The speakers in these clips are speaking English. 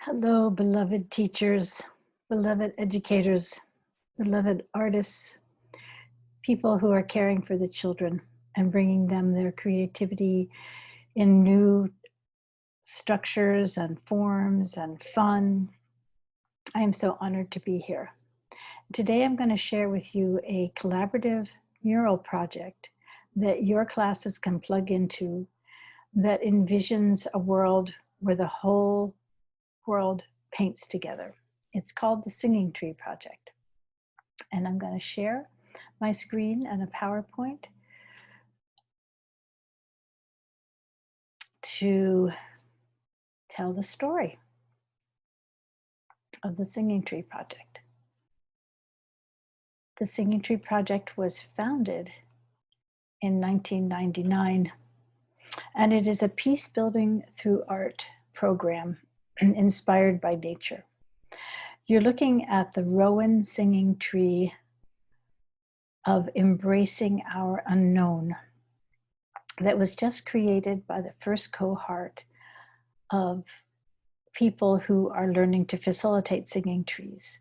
Hello, beloved teachers, beloved educators, beloved artists, people who are caring for the children and bringing them their creativity in new structures and forms and fun. I am so honored to be here. Today I'm going to share with you a collaborative mural project that your classes can plug into that envisions a world where the whole world paints together. It's called the Singing Tree Project. And I'm going to share my screen and a PowerPoint to tell the story of the Singing Tree Project. The Singing Tree Project was founded in 1999, and it is a peace building through art program inspired by nature. You're looking at the Rowan Singing Tree of embracing our unknown that was just created by the first cohort of people who are learning to facilitate singing trees.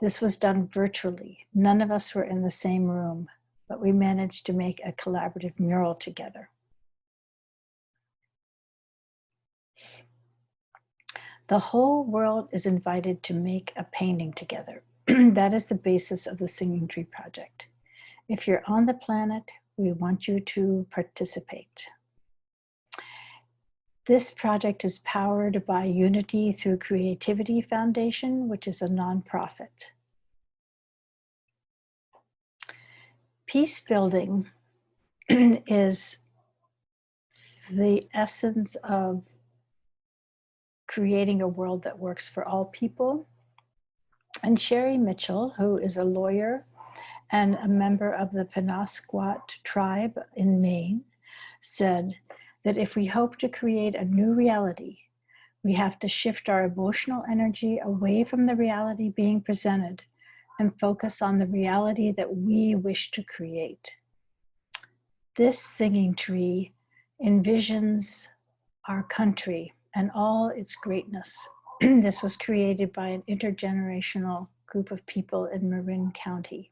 This was done virtually. None of us were in the same room, but we managed to make a collaborative mural together. The whole world is invited to make a painting together. That is the basis of the Singing Tree Project. If you're on the planet, we want you to participate. This project is powered by Unity Through Creativity Foundation, which is a nonprofit. Peace building is the essence of creating a world that works for all people. And Sherry Mitchell, who is a lawyer and a member of the Penobscot tribe in Maine, said that if we hope to create a new reality, we have to shift our emotional energy away from the reality being presented and focus on the reality that we wish to create. This singing tree envisions our country and all its greatness. This was created by an intergenerational group of people in Marin County.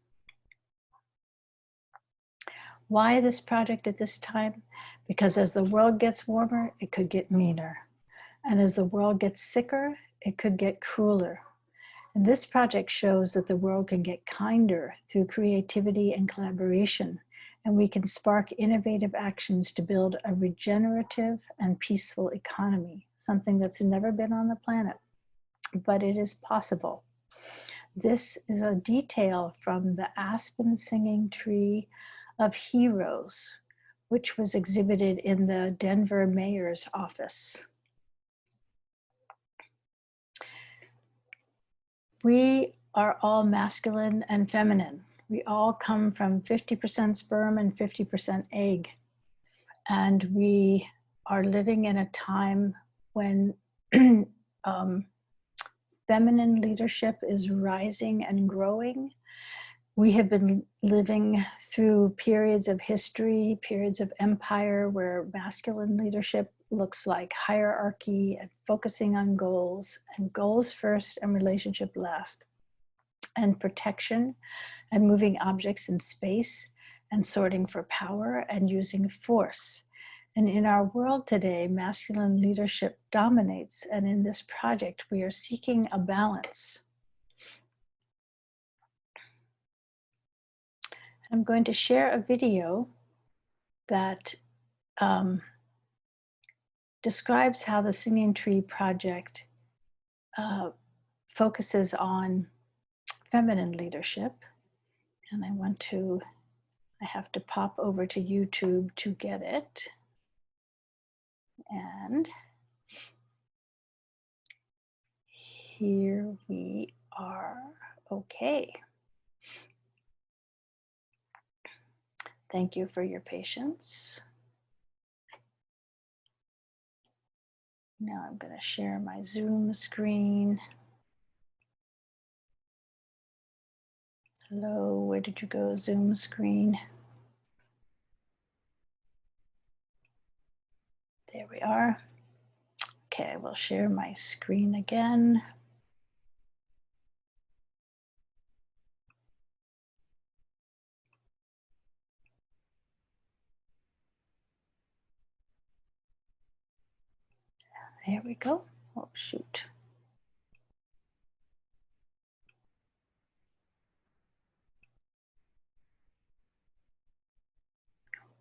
Why this project at this time? Because as the world gets warmer, it could get meaner. And as the world gets sicker, it could get crueler. And this project shows that the world can get kinder through creativity and collaboration, and we can spark innovative actions to build a regenerative and peaceful economy, something that's never been on the planet, but it is possible. This is a detail from the Aspen Singing Tree of Heroes, which was exhibited in the Denver mayor's office. We are all masculine and feminine. We all come from 50% sperm and 50% egg. And we are living in a time when feminine leadership is rising and growing. We have been living through periods of history, periods of empire, where masculine leadership looks like hierarchy and focusing on goals, and goals first and relationship last, and protection and moving objects in space and sorting for power and using force. And in our world today, masculine leadership dominates. And in this project, we are seeking a balance. I'm going to share a video that describes how the Singing Tree Project focuses on feminine leadership. And I have to pop over to YouTube to get it. And here we are. Okay. Thank you for your patience. Now I'm going to share my Zoom screen. Hello, where did you go, Zoom screen? There we are. Okay, I will share my screen again. There we go. Oh, shoot.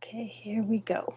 Okay, here we go.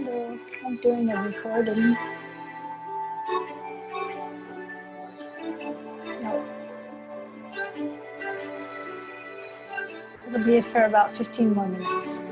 Hello, I'm doing a recording. No. It'll be for about 15 more minutes.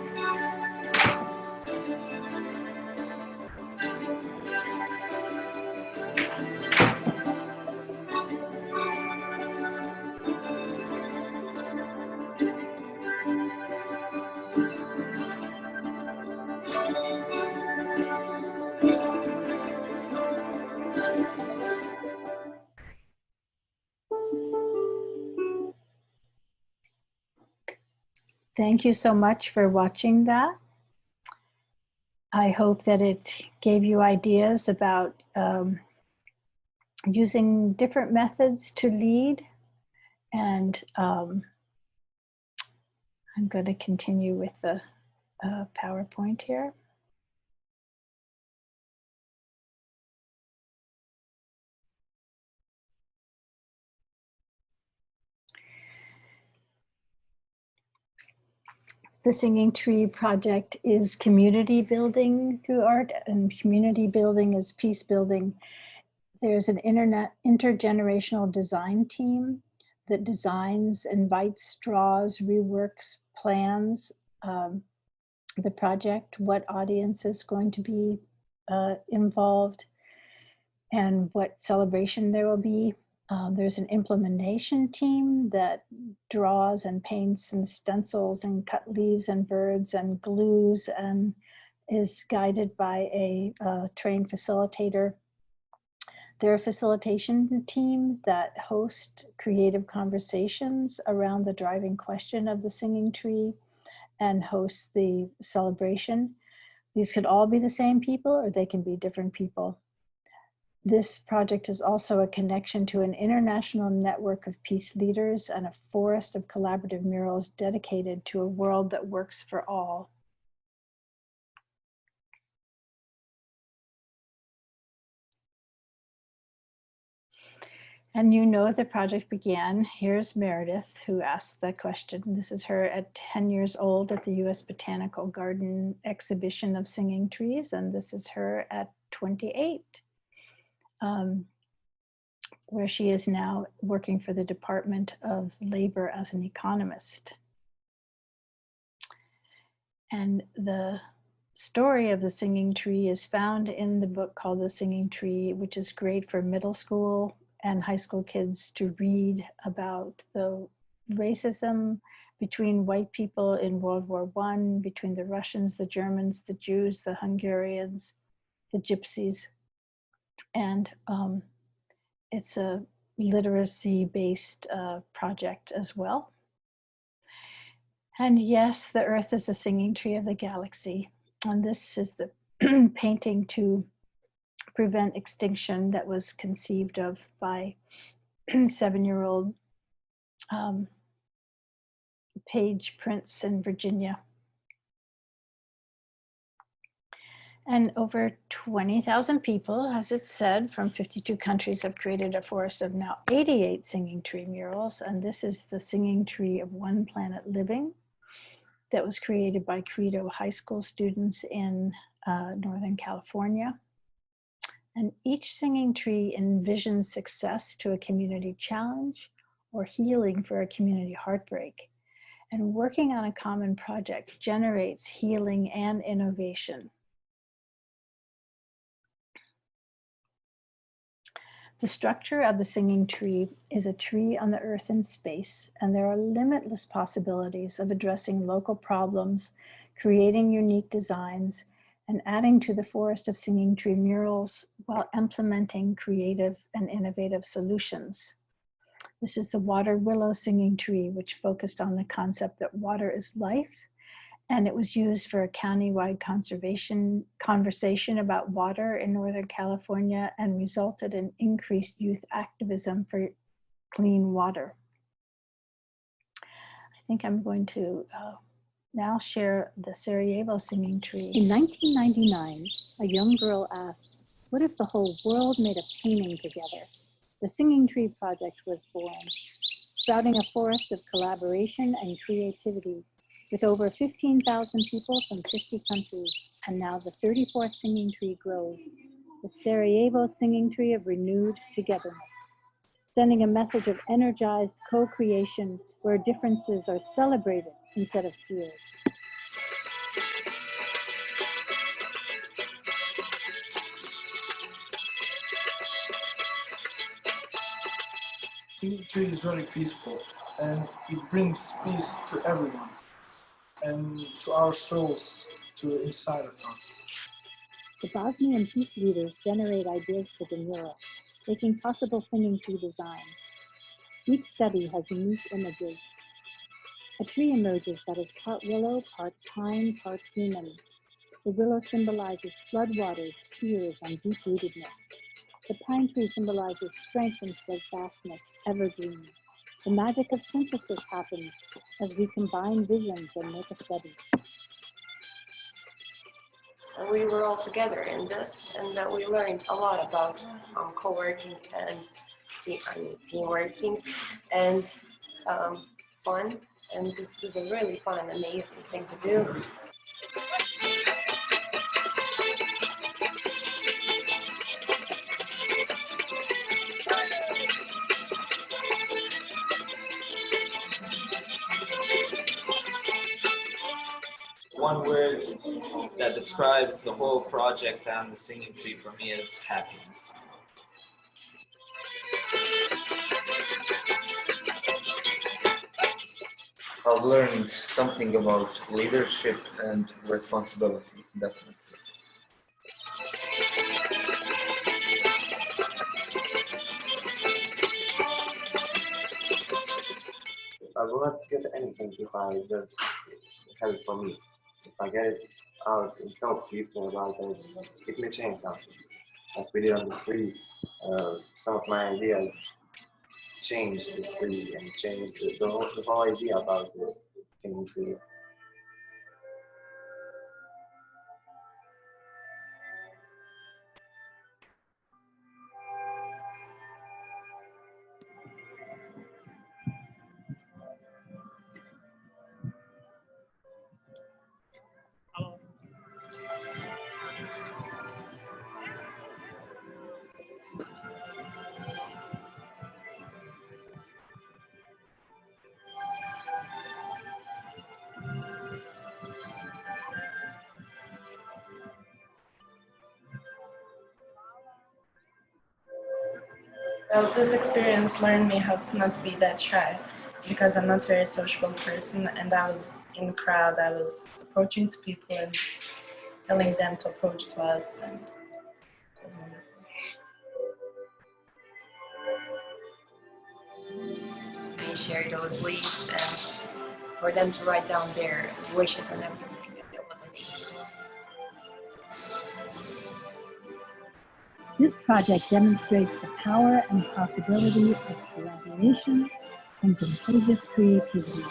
Thank you so much for watching that. I hope that it gave you ideas about using different methods to lead And I'm going to continue with the PowerPoint here. The Singing Tree Project is community building through art, and community building is peace building. There's an intergenerational design team that designs, invites, draws, reworks, plans the project, what audience is going to be involved, and what celebration there will be. There's an implementation team that draws and paints and stencils and cut leaves and birds and glues and is guided by a trained facilitator. They're a facilitation team that host creative conversations around the driving question of the singing tree and hosts the celebration. These could all be the same people or they can be different people. This project is also a connection to an international network of peace leaders and a forest of collaborative murals dedicated to a world that works for all. And you know the project began. Here's Meredith, who asked that question. This is her at 10 years old at the U.S. Botanical Garden exhibition of singing trees, and this is her at 28. Where she is now working for the Department of Labor as an economist. And the story of the singing tree is found in the book called The Singing Tree, which is great for middle school and high school kids to read about the racism between white people in World War I, between the Russians, the Germans, the Jews, the Hungarians, the Gypsies. And it's a literacy-based project as well. And yes, the Earth is a singing tree of the galaxy. And this is the painting to prevent extinction that was conceived of by 7-year-old Paige Prince in Virginia. And over 20,000 people, as it said, from 52 countries have created a forest of now 88 singing tree murals. And this is the singing tree of One Planet Living that was created by Credo High School students in Northern California. And each singing tree envisions success to a community challenge or healing for a community heartbreak. And working on a common project generates healing and innovation. The structure of the singing tree is a tree on the earth in space, and there are limitless possibilities of addressing local problems, creating unique designs, and adding to the forest of singing tree murals while implementing creative and innovative solutions. This is the water willow singing tree, which focused on the concept that water is life, and it was used for a countywide conversation about water in Northern California and resulted in increased youth activism for clean water. I think I'm going to now share the Sarajevo singing tree. In 1999, a young girl asked, "What if the whole world made a painting together?" The Singing Tree Project was born, sprouting a forest of collaboration and creativity with over 15,000 people from 50 countries, and now the 34th singing tree grows, the Sarajevo singing tree of renewed togetherness, sending a message of energized co-creation where differences are celebrated instead of feared. Singing tree is very peaceful, and it brings peace to everyone and to our souls, to inside of us. The Bosnian peace leaders generate ideas for the mural, making possible singing tree design. Each study has unique images. A tree emerges that is part willow, part pine, part human. The willow symbolizes floodwaters, tears, and deep-rootedness. The pine tree symbolizes strength and steadfastness, evergreen. The magic of synthesis happens as we combine visions and make a study. We were all together in this, and we learned a lot about co-working and team-working and fun. And this is a really fun and amazing thing to do. One word that describes the whole project and the singing tree for me is happiness. I've learned something about leadership and responsibility, definitely. I will not get anything if I just have it for me. If I get it out and tell people about it, it may change something. Like we did on the tree, some of my ideas changed the tree and changed the whole idea about the singing tree. Well, this experience learned me how to not be that shy because I'm not a very sociable person, and I was in the crowd, I was approaching to people and telling them to approach to us, and it was wonderful. They share those leaves and for them to write down their wishes and everything. It was amazing. This project demonstrates the power and possibility of collaboration and contagious creativity,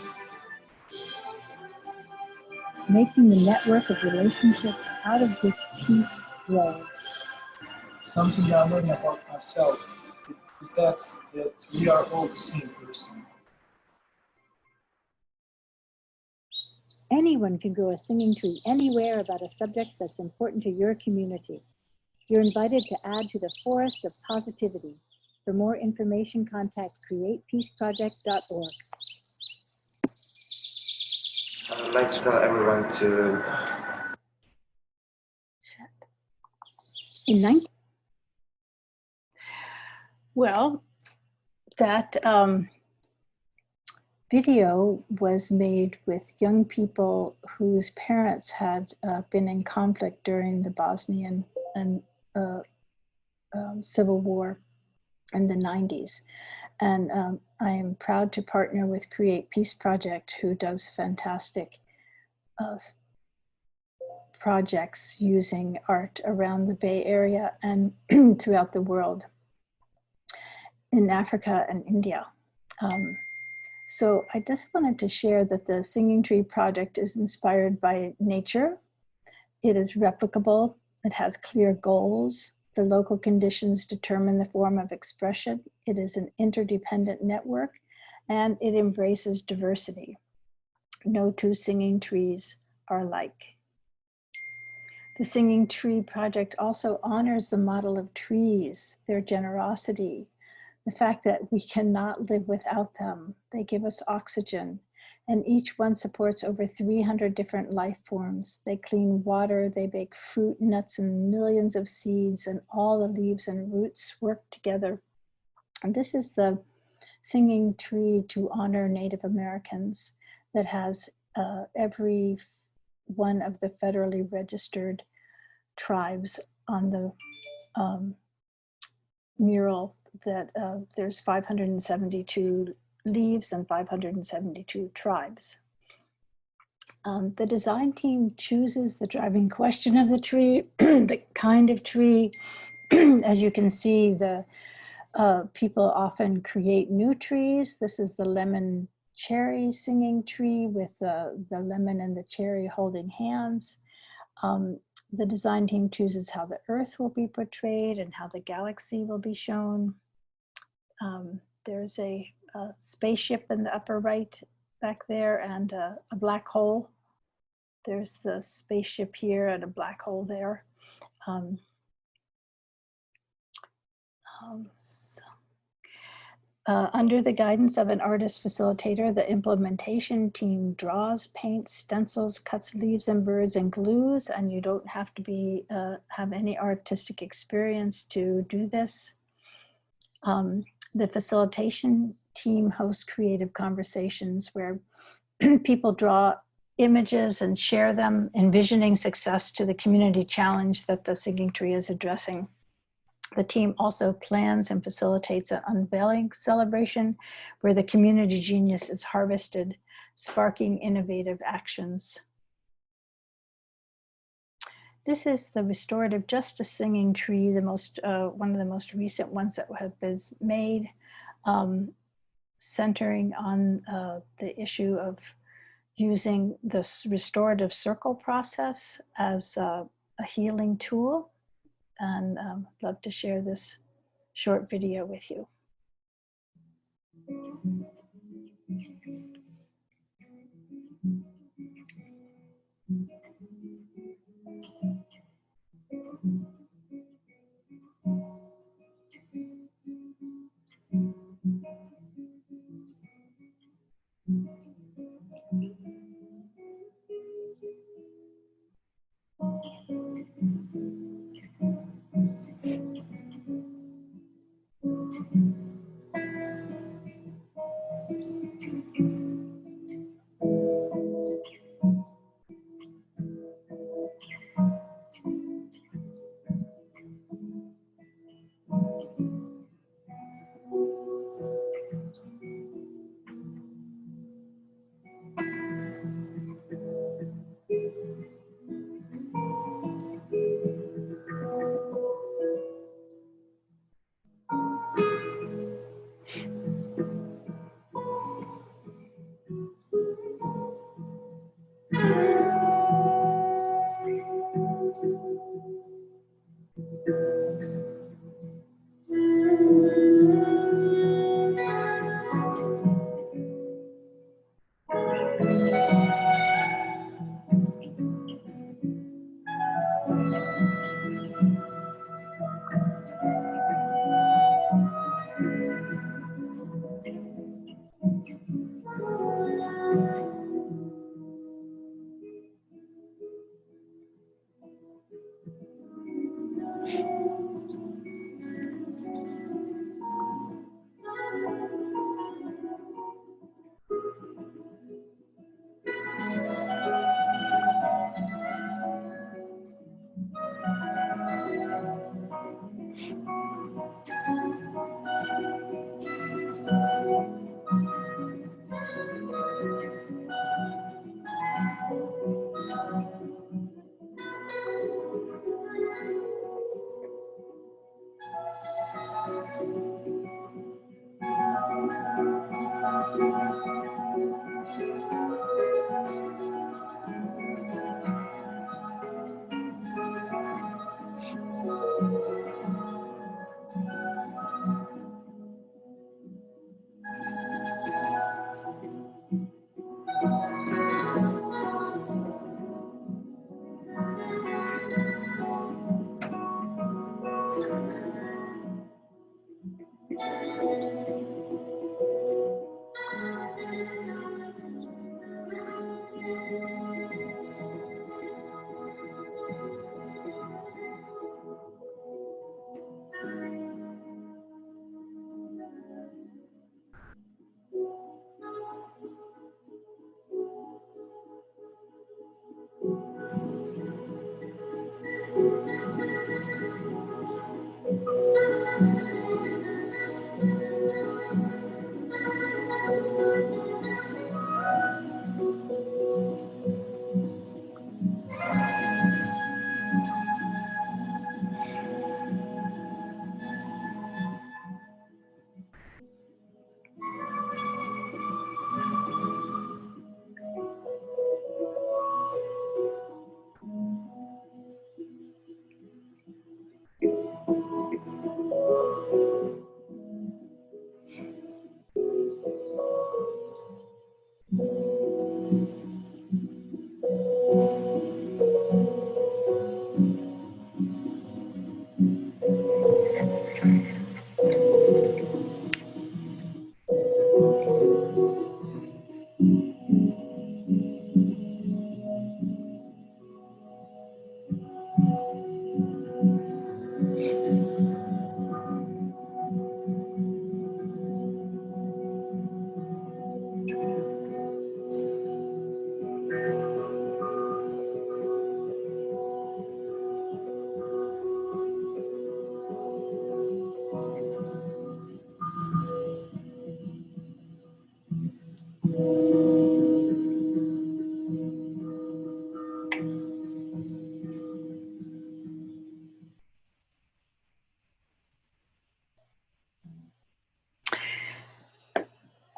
making the network of relationships out of which peace grows. Something I learned about myself is that we are all the same person. Anyone can grow a singing tree anywhere about a subject that's important to your community. You're invited to add to the forest of positivity. For more information, contact createpeaceproject.org. I would like to tell everyone to In 19 Well, that video was made with young people whose parents had been in conflict during the Bosnian and Civil War in the 90s. And I am proud to partner with Create Peace Project, who does fantastic projects using art around the Bay Area and throughout the world, in Africa and India. So I just wanted to share that the Singing Tree Project is inspired by nature. It is replicable. It has clear goals. The local conditions determine the form of expression. It is an interdependent network, and it embraces diversity. No two singing trees are alike. The Singing Tree Project also honors the model of trees, their generosity, the fact that we cannot live without them. They give us oxygen, and each one supports over 300 different life forms. They clean water, they bake fruit, nuts, and millions of seeds, and all the leaves and roots work together. And this is the Singing Tree to honor Native Americans that has every one of the federally registered tribes on the mural. That there's 572 leaves and 572 tribes. The design team chooses the driving question of the tree, the kind of tree. As you can see, the People often create new trees. This is the lemon cherry singing tree with the lemon and the cherry holding hands. The design team chooses how the Earth will be portrayed and how the galaxy will be shown. There's a spaceship in the upper right back there and a black hole. There's the spaceship here and a black hole there. Under the guidance of an artist facilitator, the implementation team draws, paints, stencils, cuts leaves and birds and glues, and you don't have to be have any artistic experience to do this. The facilitation team hosts creative conversations where people draw images and share them, envisioning success to the community challenge that the singing tree is addressing. The team also plans and facilitates an unveiling celebration where the community genius is harvested, sparking innovative actions. This is the Restorative Justice Singing Tree, the one of the most recent ones that have been made, centering on the issue of using this restorative circle process as a healing tool. And I'd love to share this short video with you.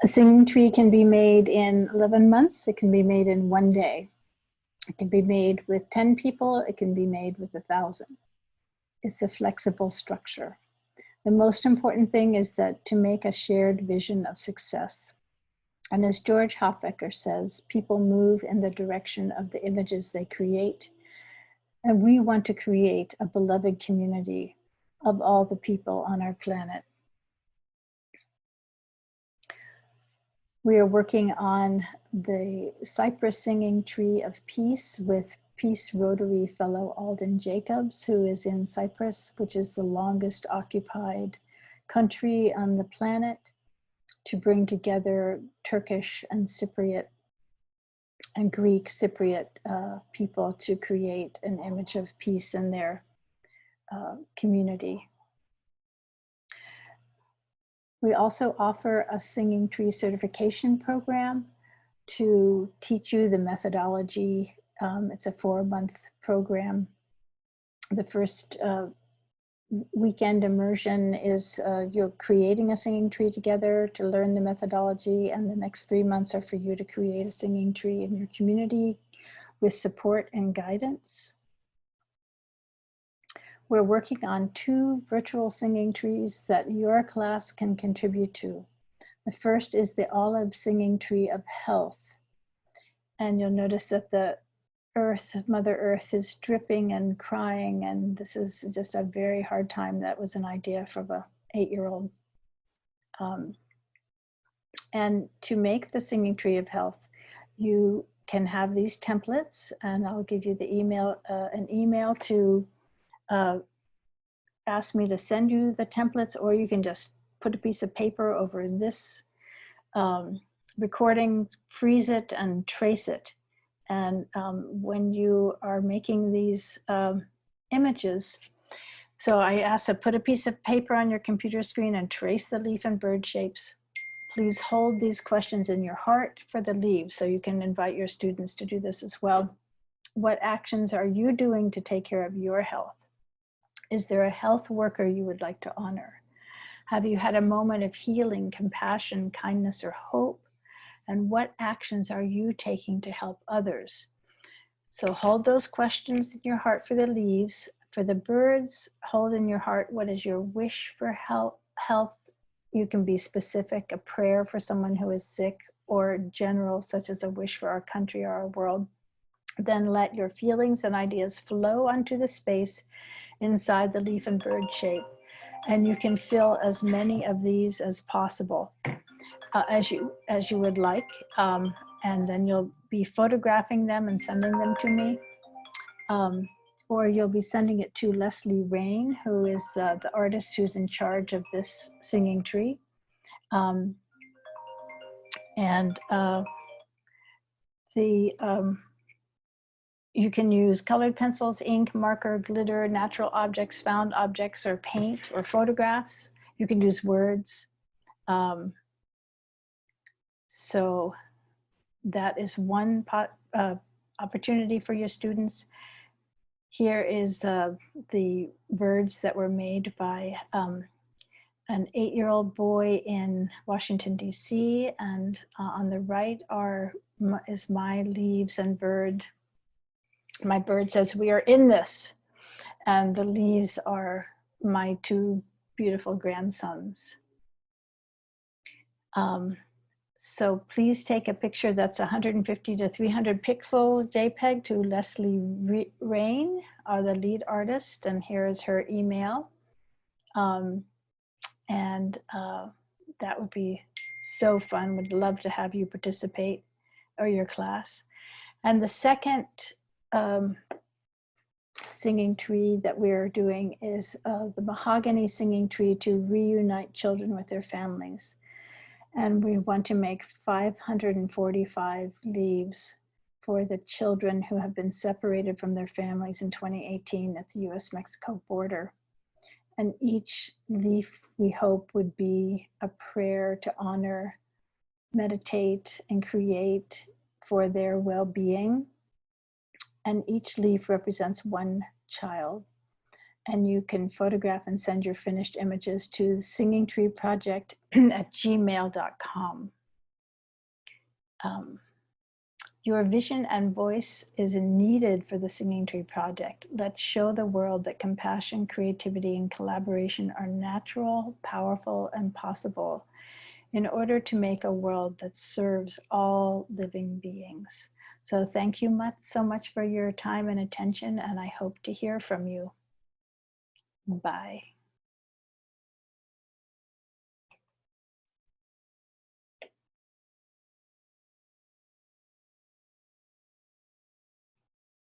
A singing tree can be made in 11 months. It can be made in 1 day. It can be made with 10 people. It can be made with 1,000. It's a flexible structure. The most important thing is that to make a shared vision of success. And as George Hofbecker says, people move in the direction of the images they create. And we want to create a beloved community of all the people on our planet. We are working on the Cypress Singing Tree of Peace with Peace Rotary Fellow Alden Jacobs, who is in Cyprus, which is the longest occupied country on the planet, to bring together Turkish and Cypriot and Greek Cypriot people to create an image of peace in their community. We also offer a singing tree certification program to teach you the methodology. It's a 4-month program. The first weekend immersion is you're creating a singing tree together to learn the methodology, and the next 3 months are for you to create a singing tree in your community with support and guidance. We're working on 2 virtual singing trees that your class can contribute to. The first is the olive singing tree of health. And you'll notice that the earth, Mother Earth, is dripping and crying, and this is just a very hard time. That was an idea from an 8-year-old. And to make the singing tree of health, you can have these templates, and I'll give you the email, an email to ask me to send you the templates, or you can just put a piece of paper over this recording, freeze it, and trace it. And when you are making these images, so I asked to put a piece of paper on your computer screen and trace the leaf and bird shapes. Please hold these questions in your heart for the leaves, so you can invite your students to do this as well. What actions are you doing to take care of your health? Is there a health worker you would like to honor? Have you had a moment of healing, compassion, kindness, or hope? And what actions are you taking to help others? So hold those questions in your heart for the leaves. For the birds, hold in your heart, what is your wish for health? You can be specific, a prayer for someone who is sick, or general, such as a wish for our country or our world. Then let your feelings and ideas flow onto the space inside the leaf and bird shape. And you can fill as many of these as possible, as you would like. And then you'll be photographing them and sending them to me. Or you'll be sending it to Leslie Rain, who is the artist who's in charge of this singing tree. You can use colored pencils, ink, marker, glitter, natural objects, found objects, or paint, or photographs. You can use words. So that is one opportunity for your students. Here is the birds that were made by an 8-year-old boy in Washington, D.C. And on the right is my leaves and bird. My bird says, "We are in this." And the leaves are my 2 beautiful grandsons. So please take a picture that's 150 to 300 pixel JPEG to Leslie Rain, the lead artist, and here is her email. That would be so fun. Would love to have you participate, or your class. And the second singing tree that we're doing is the Mahogany singing tree to reunite children with their families. And we want to make 545 leaves for the children who have been separated from their families in 2018 at the US-Mexico border. And each leaf, we hope, would be a prayer to honor, meditate, and create for their well-being. And each leaf represents one child. And you can photograph and send your finished images to singingtreeproject@gmail.com. Your vision and voice is needed for the Singing Tree Project. Let's show the world that compassion, creativity, and collaboration are natural, powerful, and possible in order to make a world that serves all living beings. So thank you so much for your time and attention, and I hope to hear from you. Bye.